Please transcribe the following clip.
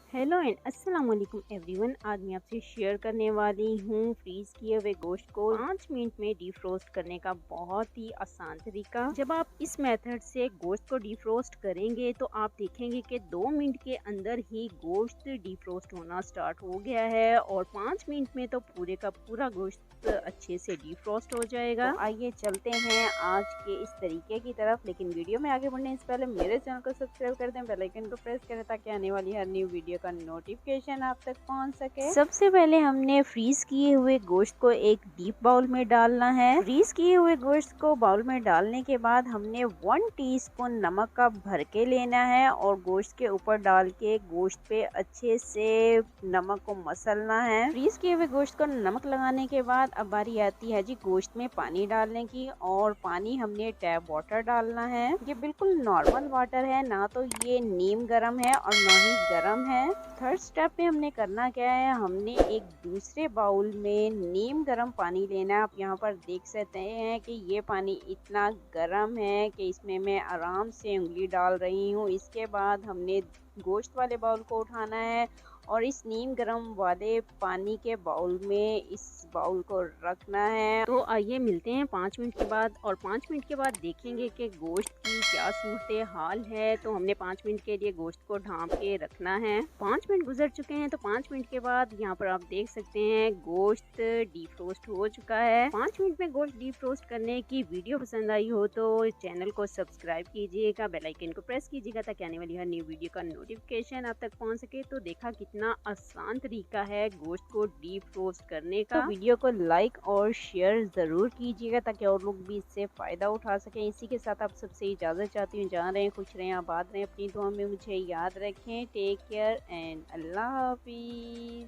Hello and अस्सलाम वालेकुम everyone. आज मैं आपसे शेयर करने वाली हूँ फ्रीज़ किए हुए गोश्त को 5 मिनट में डीफ्रोस्ट करने का बहुत ही आसान तरीका। जब आप इस मेथड से गोश्त को डीफ्रोस्ट करेंगे तो आप देखेंगे कि 2 मिनट के अंदर ही गोश्त डीफ्रोस्ट होना स्टार्ट हो गया है और 5 मिनट में तो पूरे का पूरा गोश्त अच्छे से डीफ्रोस्ट हो जाएगा। तो आइए चलते हैं आज के इस तरीके की तरफ, लेकिन वीडियो में आगे बढ़ने से पहले मेरे चैनल को सब्सक्राइब कर दें, बेल आइकन को प्रेस करें ताकि आने वाली हर न्यू वीडियो का नोटिफिकेशन आप तक पहुंच सके। सबसे पहले हमने फ्रीज किए हुए गोश्त को एक डीप बाउल में डालना है। फ्रीज किए हुए गोश्त को बाउल में डालने के बाद हमने 1 टीस्पून नमक का भर के लेना है और गोश्त के ऊपर डाल के गोश्त पे अच्छे से नमक को मसलना है। फ्रीज किए हुए गोश्त को नमक लगाने के बाद अब बारी आती है जी गोश्त में पानी डालने की, और पानी हमने टैप वाटर डालना है। ये बिल्कुल नॉर्मल वाटर है, ना तो ये नीम गर्म है और ना ही गर्म है। थर्ड स्टेप में हमने करना क्या है, हमने एक दूसरे बाउल में नीम गर्म पानी लेना है। आप यहाँ पर देख सकते हैं कि ये पानी इतना गर्म है कि इसमें मैं आराम से उंगली डाल रही हूँ। इसके बाद हमने गोश्त वाले बाउल को उठाना है और इस नीम गर्म वाले पानी के बाउल में इस बाउल को रखना है। तो आइए मिलते हैं 5 मिनट के बाद, और 5 मिनट के बाद देखेंगे कि गोश्त की क्या सूरत हाल है। तो हमने 5 मिनट के लिए गोश्त को ढांप के रखना है। 5 मिनट गुजर चुके हैं, तो 5 मिनट के बाद यहाँ पर आप देख सकते हैं गोश्त डीफ्रोस्ट हो चुका है। 5 मिनट में गोश्त डीफ्रोस्ट करने की वीडियो पसंद आई हो तो चैनल को सब्सक्राइब कीजिएगा, बेल आइकन को प्रेस कीजिएगा ताकि आने वाली हर न्यू वीडियो का नोटिफिकेशन आप तक पहुंच सके। तो देखा कितना आसान तरीका है गोश्त को डीफ्रोस्ट करने का। तो वीडियो को लाइक और शेयर ज़रूर कीजिएगा ताकि और लोग भी इससे फ़ायदा उठा सकें। इसी के साथ आप सबसे इजाज़त चाहती हूँ। जहाँ रहें खुश रहें, आबाद रहें, अपनी दुआ में मुझे याद रखें। टेक केयर एंड अल्लाह हाफिज़।